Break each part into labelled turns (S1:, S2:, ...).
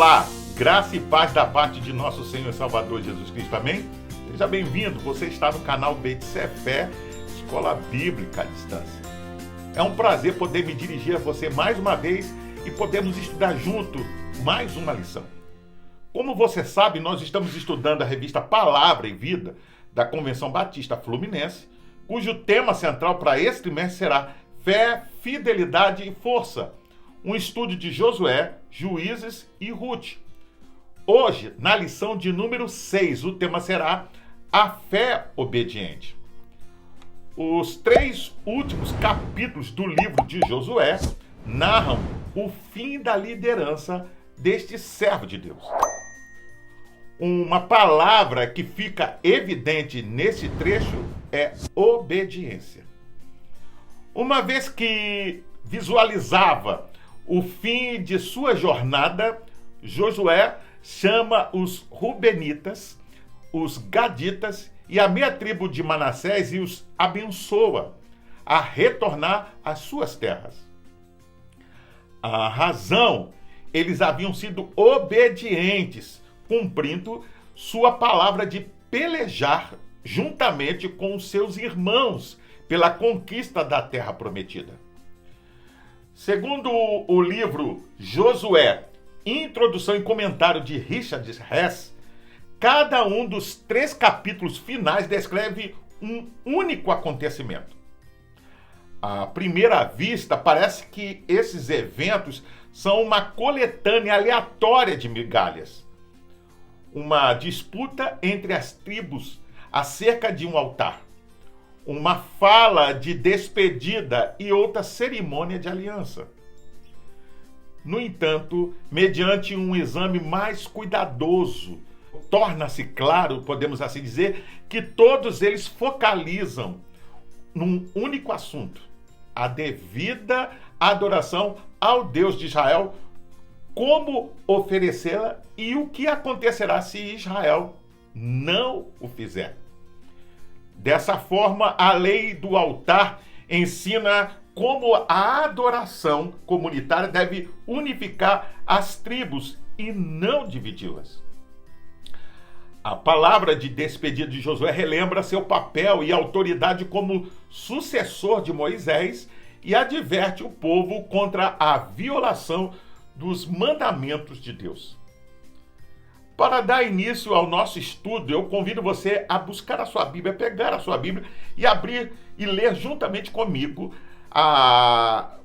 S1: Olá, graça e paz da parte de nosso Senhor e Salvador Jesus Cristo, amém? Seja bem-vindo, você está no canal Beit Sefer, Escola Bíblica à Distância. É um prazer poder me dirigir a você mais uma vez e podermos estudar junto mais uma lição. Como você sabe, nós estamos estudando a revista Palavra e Vida da Convenção Batista Fluminense, cujo tema central para esse trimestre será Fé, Fidelidade e Força, um estudo de Josué, Juízes e Ruth. Hoje, na lição de número 6, o tema será a fé obediente. Os 3 últimos capítulos do livro de Josué narram o fim da liderança deste servo de Deus. Uma palavra que fica evidente nesse trecho é obediência. Uma vez que visualizava o fim de sua jornada, Josué chama os Rubenitas, os Gaditas e a meia tribo de Manassés e os abençoa a retornar às suas terras. A razão, eles haviam sido obedientes, cumprindo sua palavra de pelejar juntamente com os seus irmãos pela conquista da terra prometida. Segundo o livro Josué, introdução e comentário de Richard Hess, cada um dos 3 capítulos finais descreve um único acontecimento. À primeira vista, parece que esses eventos são uma coletânea aleatória de migalhas. Uma disputa entre as tribos acerca de um altar. Uma fala de despedida e outra cerimônia de aliança. No entanto, mediante um exame mais cuidadoso, torna-se claro, podemos assim dizer, que todos eles focalizam num único assunto: a devida adoração ao Deus de Israel, como oferecê-la e o que acontecerá se Israel não o fizer. Dessa forma, a lei do altar ensina como a adoração comunitária deve unificar as tribos e não dividi-las. A palavra de despedida de Josué relembra seu papel e autoridade como sucessor de Moisés e adverte o povo contra a violação dos mandamentos de Deus. Para dar início ao nosso estudo, eu convido você a buscar a sua Bíblia, pegar a sua Bíblia e abrir e ler juntamente comigo,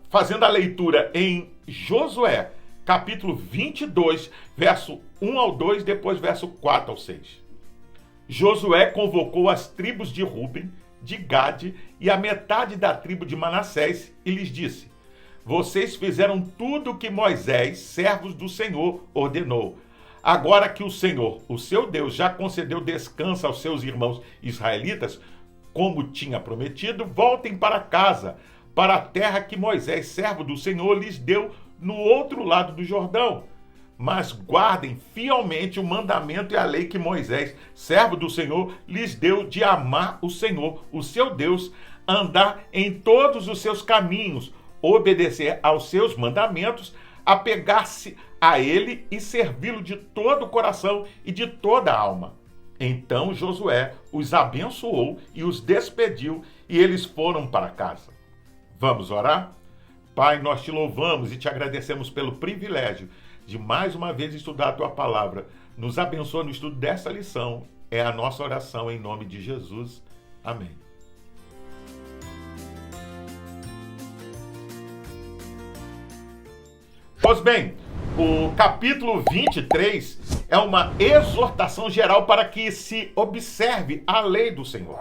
S1: fazendo a leitura em Josué, capítulo 22, verso 1 ao 2, depois verso 4 ao 6. Josué convocou as tribos de Ruben, de Gade e a metade da tribo de Manassés e lhes disse: vocês fizeram tudo o que Moisés, servos do Senhor, ordenou. Agora que o Senhor, o seu Deus, já concedeu descanso aos seus irmãos israelitas, como tinha prometido, voltem para casa, para a terra que Moisés, servo do Senhor, lhes deu no outro lado do Jordão. Mas guardem fielmente o mandamento e a lei que Moisés, servo do Senhor, lhes deu de amar o Senhor, o seu Deus, andar em todos os seus caminhos, obedecer aos seus mandamentos, apegar-se a ele e servi-lo de todo o coração e de toda a alma. Então Josué os abençoou e os despediu, e eles foram para casa. Vamos orar? Pai, nós te louvamos e te agradecemos pelo privilégio de mais uma vez estudar a tua palavra. Nos abençoa no estudo dessa lição. É a nossa oração em nome de Jesus. Amém. Pois bem, o capítulo 23 é uma exortação geral para que se observe a lei do Senhor.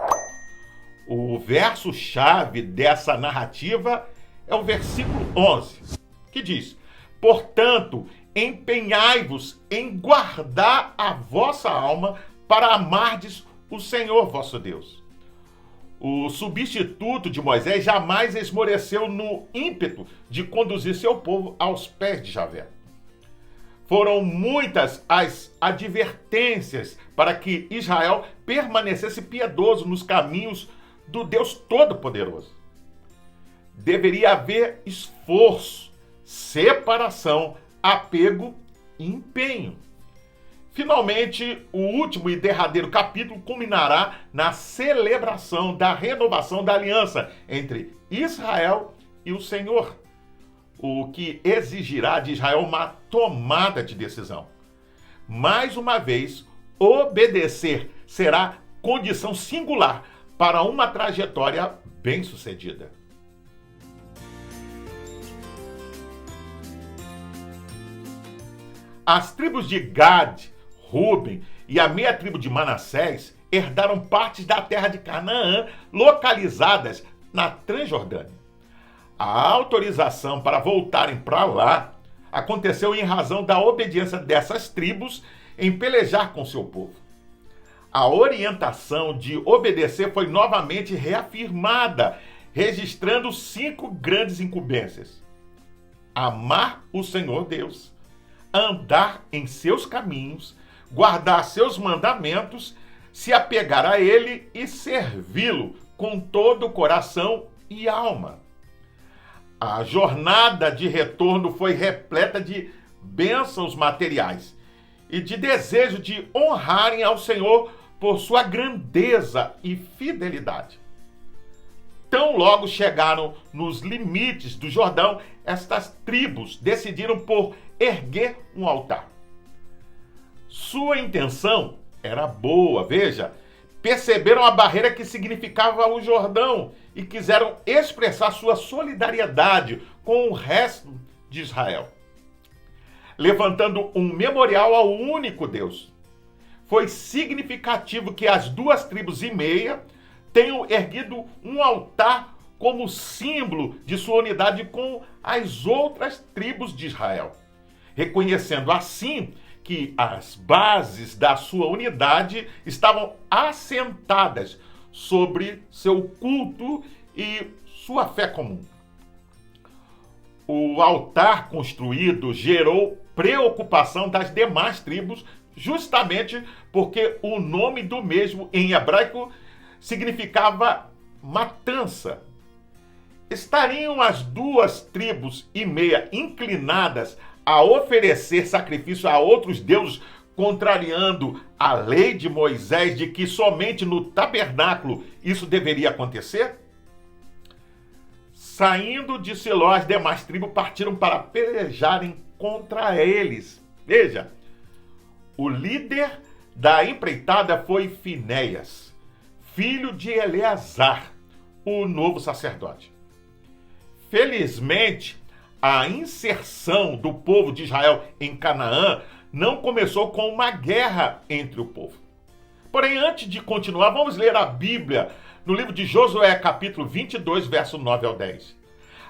S1: O verso-chave dessa narrativa é o versículo 11, que diz: portanto, empenhai-vos em guardar a vossa alma para amardes o Senhor vosso Deus. O substituto de Moisés jamais esmoreceu no ímpeto de conduzir seu povo aos pés de Javé. Foram muitas as advertências para que Israel permanecesse piedoso nos caminhos do Deus Todo-Poderoso. Deveria haver esforço, separação, apego e empenho. Finalmente, o último e derradeiro capítulo culminará na celebração da renovação da aliança entre Israel e o Senhor, o que exigirá de Israel uma tomada de decisão. Mais uma vez, obedecer será condição singular para uma trajetória bem-sucedida. As tribos de Gad, Ruben e a meia tribo de Manassés herdaram partes da terra de Canaã localizadas na Transjordânia. A autorização para voltarem para lá aconteceu em razão da obediência dessas tribos em pelejar com seu povo. A orientação de obedecer foi novamente reafirmada, registrando 5 grandes incumbências: amar o Senhor Deus, andar em seus caminhos, guardar seus mandamentos, se apegar a Ele e servi-lo com todo o coração e alma. A jornada de retorno foi repleta de bênçãos materiais e de desejo de honrarem ao Senhor por sua grandeza e fidelidade. Tão logo chegaram nos limites do Jordão, estas tribos decidiram por erguer um altar. Sua intenção era boa, veja. Perceberam a barreira que significava o Jordão e quiseram expressar sua solidariedade com o resto de Israel, levantando um memorial ao único Deus. Foi significativo que as 2 tribos e meia tenham erguido um altar como símbolo de sua unidade com as outras tribos de Israel, reconhecendo assim que as bases da sua unidade estavam assentadas sobre seu culto e sua fé comum. O altar construído gerou preocupação das demais tribos, justamente porque o nome do mesmo em hebraico significava matança. Estariam as 2 tribos e meia inclinadas a oferecer sacrifício a outros deuses, contrariando a lei de Moisés de que somente no tabernáculo isso deveria acontecer? Saindo de Siló, as demais tribos partiram para pelejarem contra eles. Veja, o líder da empreitada foi Finéias, filho de Eleazar, o novo sacerdote. Felizmente, a inserção do povo de Israel em Canaã não começou com uma guerra entre o povo. Porém, antes de continuar, vamos ler a Bíblia no livro de Josué, capítulo 22, verso 9 ao 10.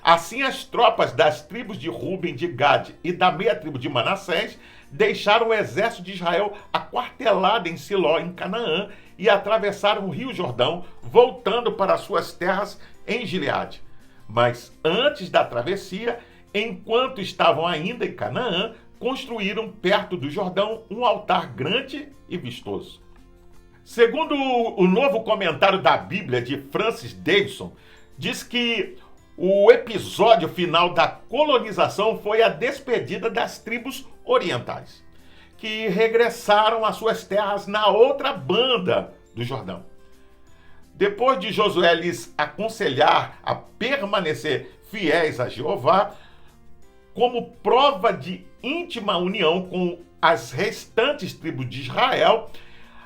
S1: Assim, as tropas das tribos de Ruben, de Gad e da meia tribo de Manassés deixaram o exército de Israel aquartelado em Siló, em Canaã, e atravessaram o rio Jordão, voltando para suas terras em Gileade. Mas antes da travessia, enquanto estavam ainda em Canaã, construíram perto do Jordão um altar grande e vistoso. Segundo o novo comentário da Bíblia de Francis Davidson, diz que o episódio final da colonização foi a despedida das tribos orientais, que regressaram às suas terras na outra banda do Jordão. Depois de Josué lhes aconselhar a permanecer fiéis a Jeová, como prova de íntima união com as restantes tribos de Israel,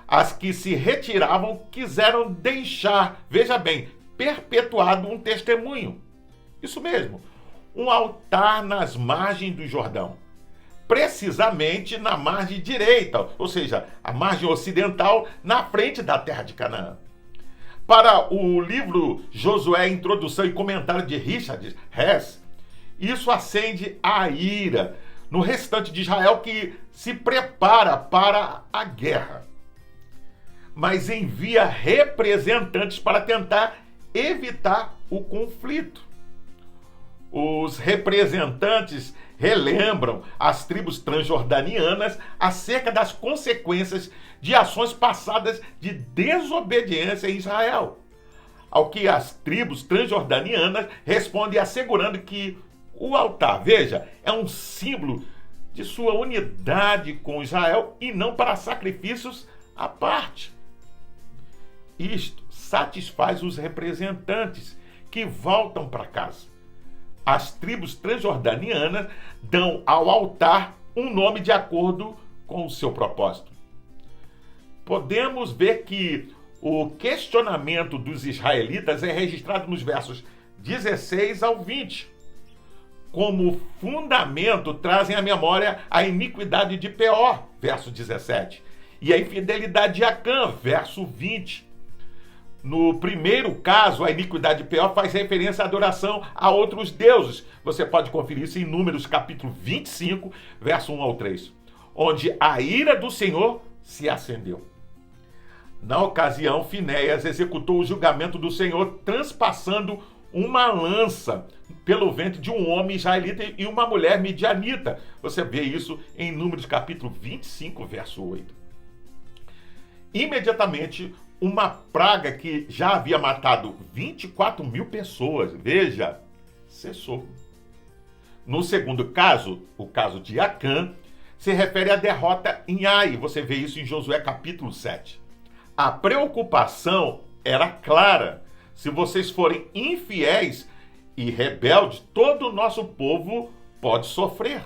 S1: as que se retiravam quiseram deixar, veja bem, perpetuado um testemunho. Isso mesmo, um altar nas margens do Jordão, precisamente na margem direita, ou seja, a margem ocidental, na frente da terra de Canaã. Para o livro Josué, Introdução e Comentário de Richard Hess, isso acende a ira no restante de Israel que se prepara para a guerra, mas envia representantes para tentar evitar o conflito. Os representantes relembram as tribos transjordanianas acerca das consequências de ações passadas de desobediência em Israel, ao que as tribos transjordanianas respondem assegurando que o altar, veja, é um símbolo de sua unidade com Israel e não para sacrifícios à parte. Isto satisfaz os representantes que voltam para casa. As tribos transjordanianas dão ao altar um nome de acordo com o seu propósito. Podemos ver que o questionamento dos israelitas é registrado nos versos 16 ao 20. Como fundamento, trazem à memória a iniquidade de Peor, verso 17, e a infidelidade de Acã, verso 20. No primeiro caso, a iniquidade de Peor faz referência à adoração a outros deuses. Você pode conferir isso em Números capítulo 25, verso 1 ao 3, onde a ira do Senhor se acendeu. Na ocasião, Finéias executou o julgamento do Senhor, transpassando uma lança pelo ventre de um homem israelita e uma mulher midianita. Você vê isso em Números capítulo 25, verso 8. Imediatamente, uma praga que já havia matado 24 mil pessoas, veja, cessou. No segundo caso, o caso de Acã, se refere à derrota em Ai. Você vê isso em Josué capítulo 7. A preocupação era clara. Se vocês forem infiéis e rebeldes, todo o nosso povo pode sofrer.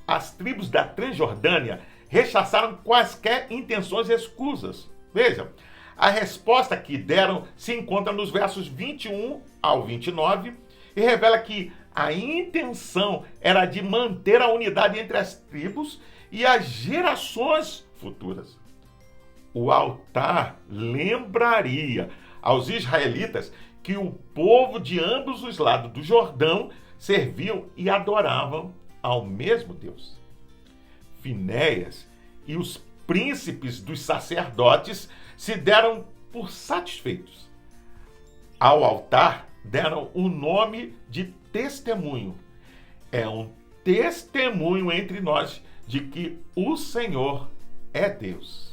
S1: As tribos da Transjordânia rechaçaram quaisquer intenções escusas. Veja, a resposta que deram se encontra nos versos 21 ao 29 e revela que a intenção era de manter a unidade entre as tribos e as gerações futuras. O altar lembraria aos israelitas que o povo de ambos os lados do Jordão serviam e adoravam ao mesmo Deus. Finéias e os príncipes dos sacerdotes se deram por satisfeitos. Ao altar deram o nome de testemunho. É um testemunho entre nós de que o Senhor é Deus.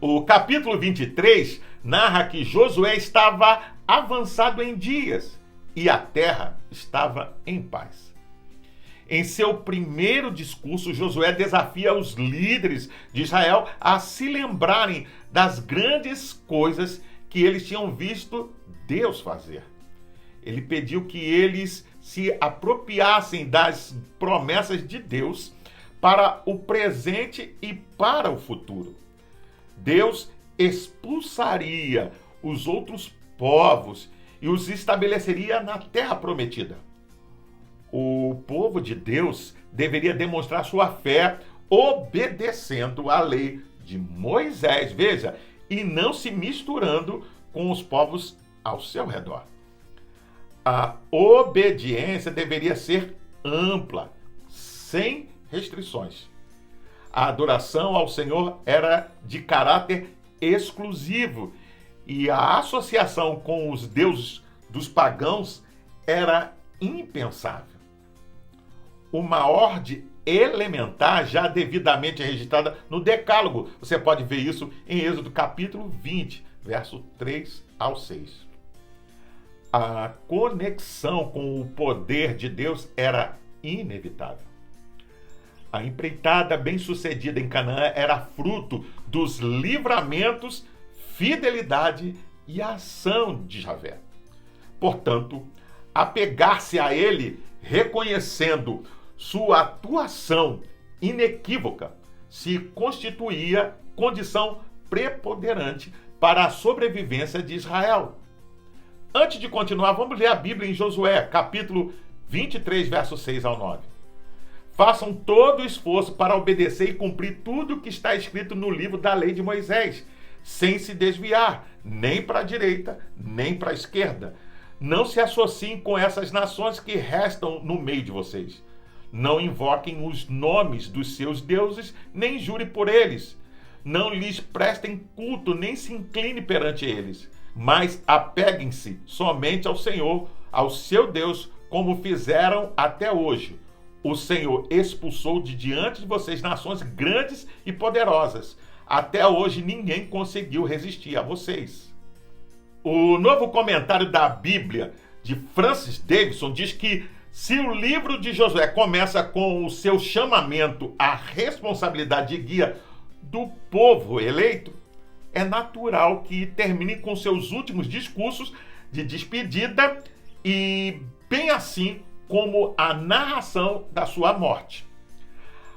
S1: O capítulo 23 narra que Josué estava avançado em dias e a terra estava em paz. Em seu primeiro discurso, Josué desafia os líderes de Israel a se lembrarem das grandes coisas que eles tinham visto Deus fazer. Ele pediu que eles se apropriassem das promessas de Deus para o presente e para o futuro. Deus expulsaria os outros povos e os estabeleceria na terra prometida. O povo de Deus deveria demonstrar sua fé obedecendo à lei de Moisés, veja, e não se misturando com os povos ao seu redor. A obediência deveria ser ampla, sem restrições. A adoração ao Senhor era de caráter exclusivo e a associação com os deuses dos pagãos era impensável. Uma ordem elementar já devidamente registrada no Decálogo. Você pode ver isso em Êxodo capítulo 20, verso 3 ao 6. A conexão com o poder de Deus era inevitável. A empreitada bem-sucedida em Canaã era fruto dos livramentos, fidelidade e ação de Javé. Portanto, apegar-se a ele, reconhecendo sua atuação inequívoca, se constituía condição preponderante para a sobrevivência de Israel. Antes de continuar, vamos ler a Bíblia em Josué, capítulo 23, versos 6 ao 9. Façam todo o esforço para obedecer e cumprir tudo o que está escrito no livro da lei de Moisés, sem se desviar, nem para a direita, nem para a esquerda. Não se associem com essas nações que restam no meio de vocês. Não invoquem os nomes dos seus deuses, nem jure por eles. Não lhes prestem culto, nem se incline perante eles. Mas apeguem-se somente ao Senhor, ao seu Deus, como fizeram até hoje. O Senhor expulsou de diante de vocês nações grandes e poderosas. Até hoje ninguém conseguiu resistir a vocês. O novo comentário da Bíblia de Francis Davidson, diz que se o livro de Josué começa com o seu chamamento à responsabilidade de guia do povo eleito, é natural que termine com seus últimos discursos de despedida e bem assim como a narração da sua morte.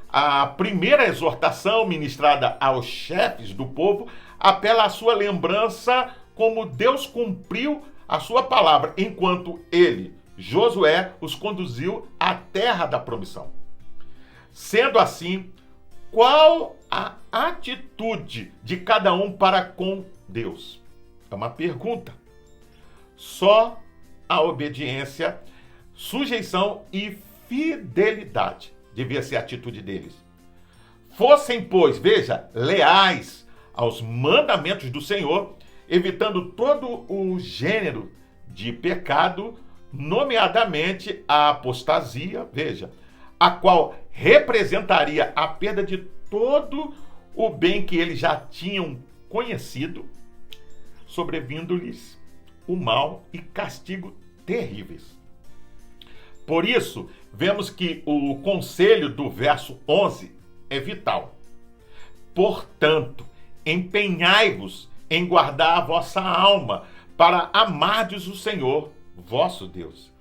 S1: A primeira exortação ministrada aos chefes do povo apela à sua lembrança como Deus cumpriu a sua palavra, enquanto ele, Josué, os conduziu à terra da promissão. Sendo assim, qual a atitude de cada um para com Deus? É uma pergunta. Só a obediência, sujeição e fidelidade devia ser a atitude deles. Fossem, pois, veja, leais aos mandamentos do Senhor, evitando todo o gênero de pecado, nomeadamente a apostasia, veja, a qual representaria a perda de todo o bem que eles já tinham conhecido, sobrevindo-lhes o mal e castigo terríveis. Por isso, vemos que o conselho do verso 11 é vital. Portanto, empenhai-vos em guardar a vossa alma, para amardes o Senhor, vosso Deus.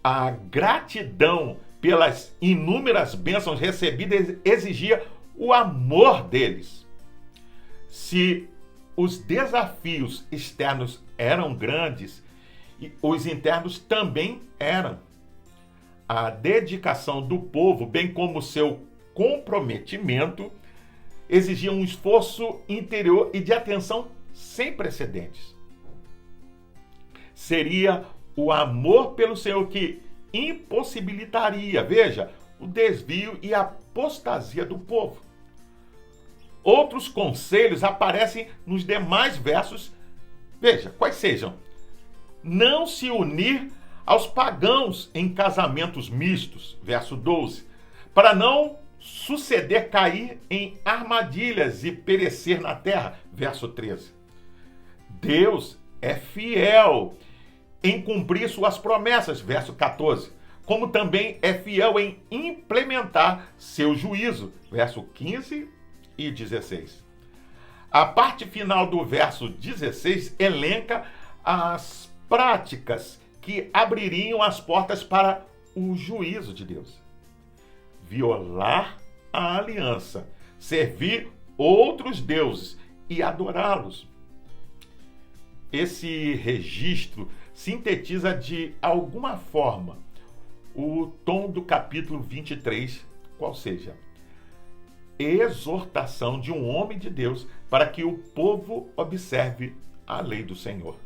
S1: A gratidão pelas inúmeras bênçãos recebidas exigia o amor deles. Se os desafios externos eram grandes, os internos também eram. A dedicação do povo, bem como seu comprometimento, exigia um esforço interior e de atenção sem precedentes. Seria o amor pelo Senhor que impossibilitaria, veja, o desvio e a apostasia do povo. Outros conselhos aparecem nos demais versos, veja, quais sejam: não se unir aos pagãos em casamentos mistos, verso 12, para não suceder cair em armadilhas e perecer na terra, verso 13. Deus é fiel em cumprir suas promessas, verso 14, como também é fiel em implementar seu juízo, verso 15 e 16. A parte final do verso 16 elenca as práticas que abririam as portas para o juízo de Deus. Violar a aliança, servir outros deuses e adorá-los. Esse registro sintetiza de alguma forma o tom do capítulo 23, qual seja, exortação de um homem de Deus para que o povo observe a lei do Senhor.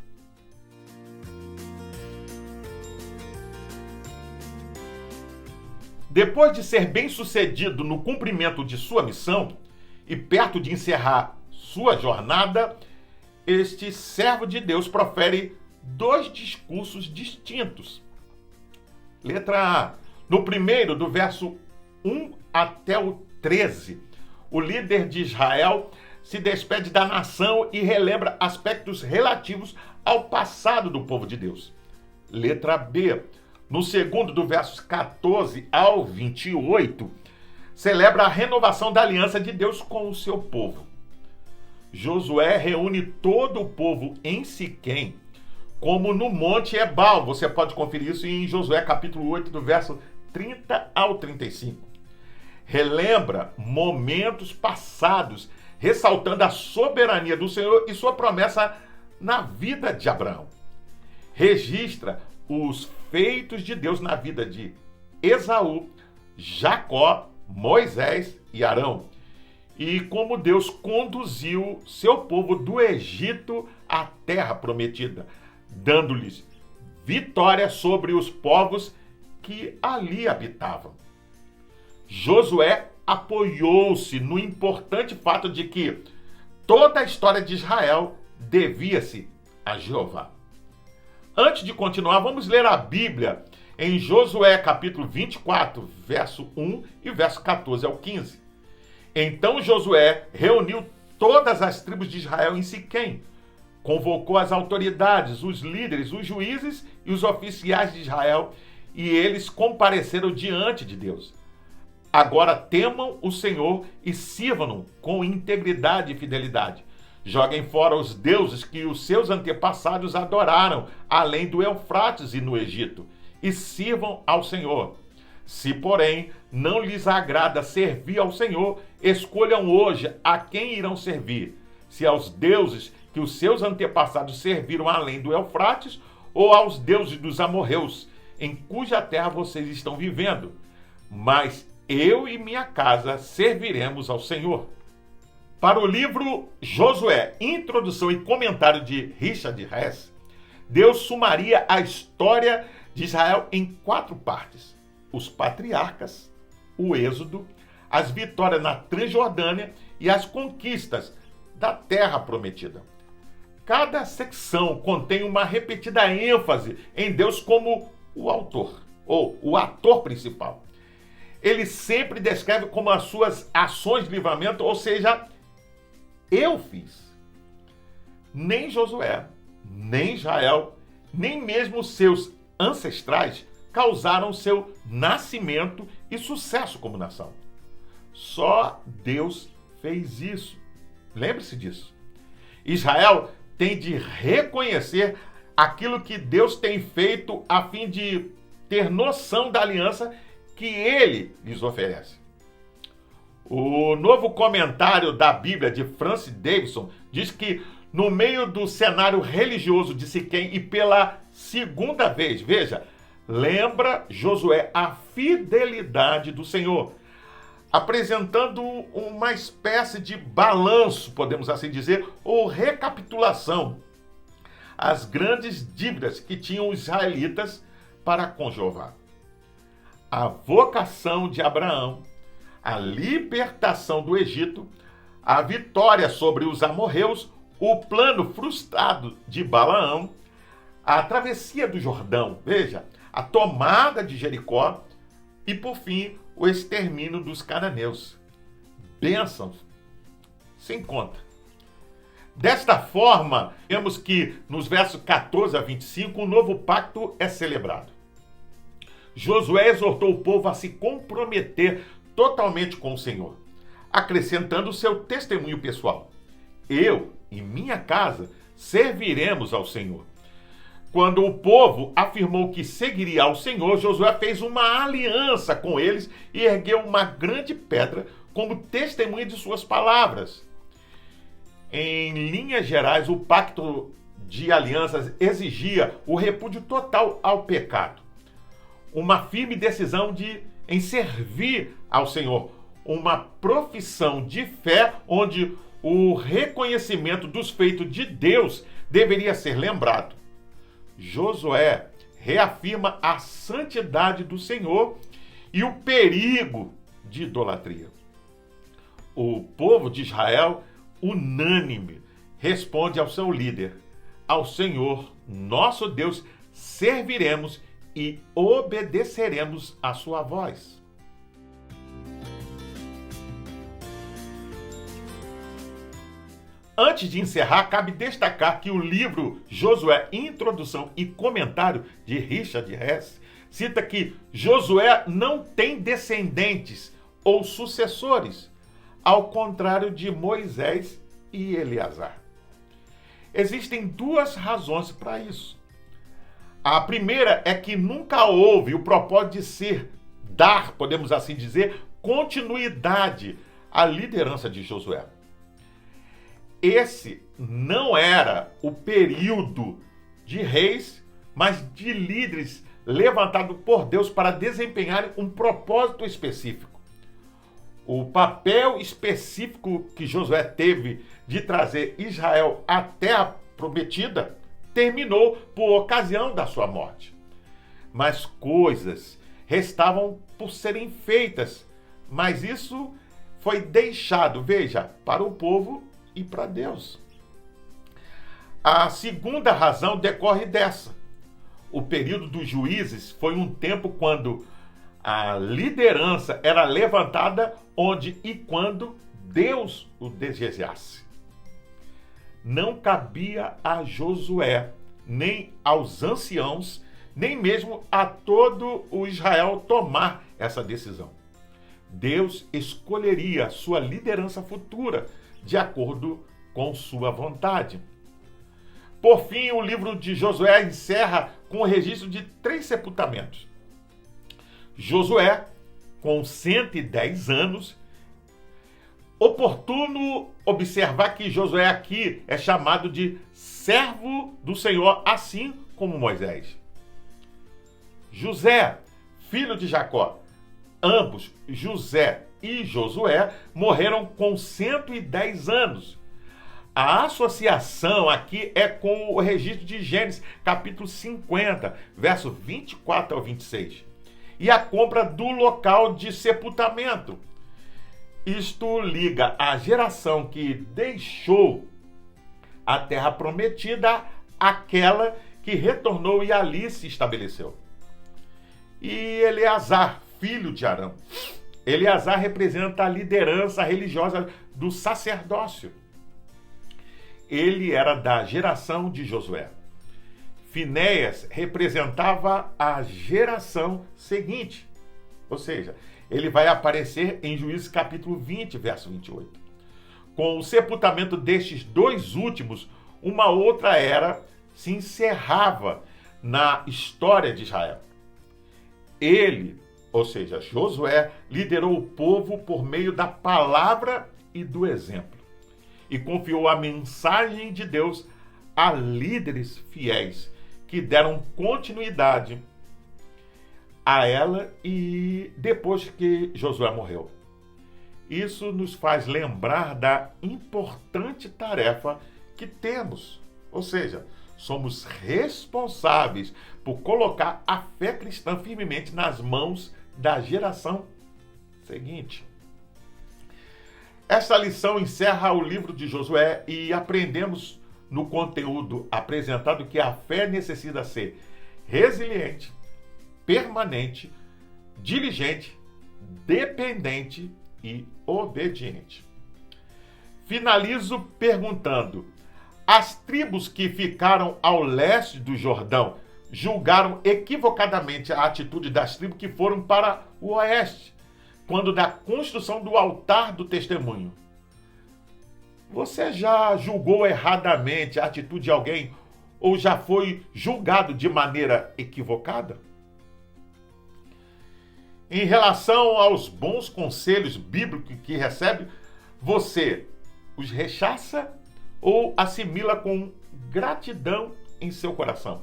S1: Depois de ser bem-sucedido no cumprimento de sua missão e perto de encerrar sua jornada, este servo de Deus profere dois discursos distintos. Letra A. No primeiro, do verso 1 até o 13, o líder de Israel se despede da nação e relembra aspectos relativos ao passado do povo de Deus. Letra B. No segundo, do versos 14 ao 28, celebra a renovação da aliança de Deus com o seu povo. Josué reúne todo o povo em Siquém, como no Monte Ebal. Você pode conferir isso em Josué capítulo 8, do verso 30 ao 35. Relembra momentos passados, ressaltando a soberania do Senhor e sua promessa na vida de Abraão. Registra os feitos de Deus na vida de Esaú, Jacó, Moisés e Arão, e como Deus conduziu seu povo do Egito à terra prometida, dando-lhes vitória sobre os povos que ali habitavam. Josué apoiou-se no importante fato de que toda a história de Israel devia-se a Jeová. Antes de continuar, vamos ler a Bíblia em Josué capítulo 24, verso 1 e verso 14 ao 15. Então Josué reuniu todas as tribos de Israel em Siquém, convocou as autoridades, os líderes, os juízes e os oficiais de Israel, e eles compareceram diante de Deus. Agora temam o Senhor e sirvam-no com integridade e fidelidade. Joguem fora os deuses que os seus antepassados adoraram, além do Eufrates e no Egito, e sirvam ao Senhor. Se, porém, não lhes agrada servir ao Senhor, escolham hoje a quem irão servir, se aos deuses que os seus antepassados serviram além do Eufrates, ou aos deuses dos amorreus, em cuja terra vocês estão vivendo. Mas eu e minha casa serviremos ao Senhor. Para o livro Josué, introdução e comentário de Richard Hess, Deus sumaria a história de Israel em 4 partes: os patriarcas, o êxodo, as vitórias na Transjordânia e as conquistas da terra prometida. Cada secção contém uma repetida ênfase em Deus como o autor, ou o ator principal. Ele sempre descreve como as suas ações de livramento, ou seja, eu fiz. Nem Josué, nem Israel, nem mesmo seus ancestrais causaram seu nascimento e sucesso como nação. Só Deus fez isso. Lembre-se disso. Israel tem de reconhecer aquilo que Deus tem feito a fim de ter noção da aliança que ele lhes oferece. O novo comentário da Bíblia de Francis Davidson diz que no meio do cenário religioso de Siquém e pela segunda vez, veja, lembra Josué a fidelidade do Senhor, apresentando uma espécie de balanço, podemos assim dizer, ou recapitulação, as grandes dívidas que tinham os israelitas para com Jeová. A vocação de Abraão, a libertação do Egito, a vitória sobre os amorreus, o plano frustrado de Balaão, a travessia do Jordão, veja, a tomada de Jericó e, por fim, o extermínio dos cananeus. Bênçãos sem conta. Desta forma, vemos que nos versos 14 a 25, um novo pacto é celebrado. Josué exortou o povo a se comprometer totalmente com o Senhor, acrescentando seu testemunho pessoal. Eu e minha casa serviremos ao Senhor. Quando o povo afirmou que seguiria ao Senhor, Josué fez uma aliança com eles e ergueu uma grande pedra como testemunha de suas palavras. Em linhas gerais, o pacto de alianças exigia o repúdio total ao pecado, uma firme decisão em servir ao Senhor, uma profissão de fé onde o reconhecimento dos feitos de Deus deveria ser lembrado. Josué reafirma a santidade do Senhor e o perigo de idolatria. O povo de Israel, unânime, responde ao seu líder: ao Senhor, nosso Deus, serviremos e obedeceremos à sua voz. Antes de encerrar, cabe destacar que o livro Josué, Introdução e Comentário, de Richard Hess, cita que Josué não tem descendentes ou sucessores, ao contrário de Moisés e Eleazar. Existem 2 razões para isso. A primeira é que nunca houve o propósito de dar, podemos assim dizer, continuidade à liderança de Josué. Esse não era o período de reis, mas de líderes levantados por Deus para desempenharem um propósito específico. O papel específico que Josué teve de trazer Israel à terra prometida terminou por ocasião da sua morte. Mas coisas restavam por serem feitas, mas isso foi deixado, veja, para o povo e para Deus. A segunda razão decorre dessa. O período dos juízes foi um tempo quando a liderança era levantada onde e quando Deus o desejasse. não cabia a Josué, nem aos anciãos, nem mesmo a todo o Israel tomar essa decisão. Deus escolheria sua liderança futura de acordo com sua vontade. Por fim, o livro de Josué encerra com o registro de 3 sepultamentos. Josué, com 110 anos, oportuno observar que Josué aqui é chamado de servo do Senhor, assim como Moisés. José, filho de Jacó, ambos, José e Josué, morreram com 110 anos. A associação aqui é com o registro de Gênesis, capítulo 50, verso 24 ao 26. E a compra do local de sepultamento. Isto liga a geração que deixou a terra prometida àquela que retornou e ali se estabeleceu. E Eleazar, filho de Arão. Eleazar representa a liderança religiosa do sacerdócio. Ele era da geração de Josué. Finéias representava a geração seguinte. Ou seja, ele vai aparecer em Juízes capítulo 20, verso 28. Com o sepultamento destes 2 últimos, uma outra era se encerrava na história de Israel. Ele, ou seja, Josué, liderou o povo por meio da palavra e do exemplo. E confiou a mensagem de Deus a líderes fiéis, que deram continuidade a ela e depois que Josué morreu. Isso nos faz lembrar da importante tarefa que temos, ou seja, somos responsáveis por colocar a fé cristã firmemente nas mãos da geração seguinte. Essa lição encerra o livro de Josué e aprendemos no conteúdo apresentado que a fé necessita ser resiliente, permanente, diligente, dependente e obediente. Finalizo perguntando: as tribos que ficaram ao leste do Jordão julgaram equivocadamente a atitude das tribos que foram para o oeste, quando da construção do altar do testemunho. Você já julgou erradamente a atitude de alguém ou já foi julgado de maneira equivocada? Em relação aos bons conselhos bíblicos que recebe, você os rechaça ou assimila com gratidão em seu coração?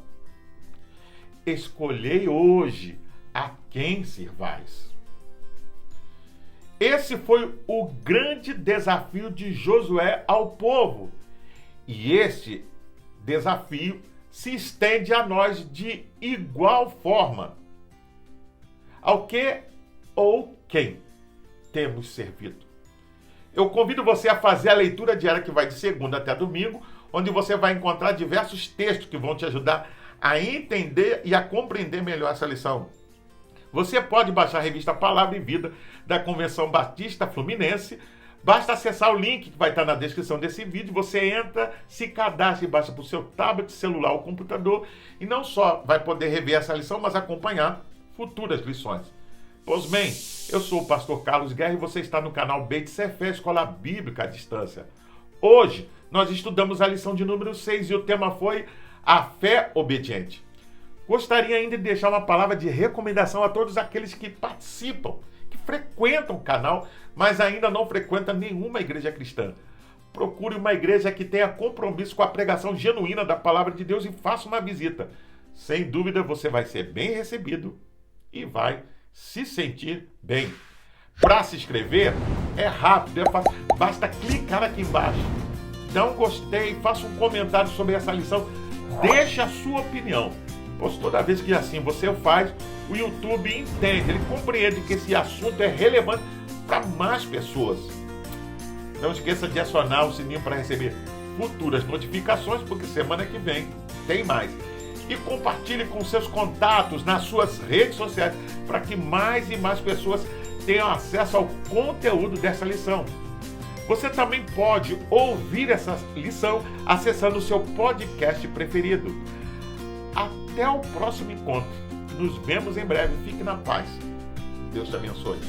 S1: Escolhei hoje a quem sirvais. Esse foi o grande desafio de Josué ao povo. E esse desafio se estende a nós de igual forma. Ao que ou quem temos servido? Eu convido você a fazer a leitura diária que vai de segunda até domingo, onde você vai encontrar diversos textos que vão te ajudar a entender e a compreender melhor essa lição. Você pode baixar a revista Palavra e Vida da Convenção Batista Fluminense. Basta acessar o link que vai estar na descrição desse vídeo. Você entra, se cadastra e baixa para o seu tablet, celular ou computador. E não só vai poder rever essa lição, mas acompanhar futuras lições. Pois bem, eu sou o pastor Carlos Guerra e você está no canal BTCFé, Escola Bíblica à Distância. Hoje nós estudamos a lição de número 6 e o tema foi a fé obediente. Gostaria ainda de deixar uma palavra de recomendação a todos aqueles que participam, que frequentam o canal, mas ainda não frequentam nenhuma igreja cristã. Procure uma igreja que tenha compromisso com a pregação genuína da palavra de Deus e faça uma visita. Sem dúvida você vai ser bem recebido e vai se sentir bem. Para se inscrever é rápido, basta clicar aqui embaixo. Dá um gostei, faça um comentário sobre essa lição, deixe a sua opinião. Pois toda vez que assim você faz, o YouTube entende, ele compreende que esse assunto é relevante para mais pessoas. Não esqueça de acionar o sininho para receber futuras notificações, porque semana que vem tem mais. E compartilhe com seus contatos nas suas redes sociais para que mais e mais pessoas tenham acesso ao conteúdo dessa lição. Você também pode ouvir essa lição acessando o seu podcast preferido. Até o próximo encontro. Nos vemos em breve. Fique na paz. Deus te abençoe.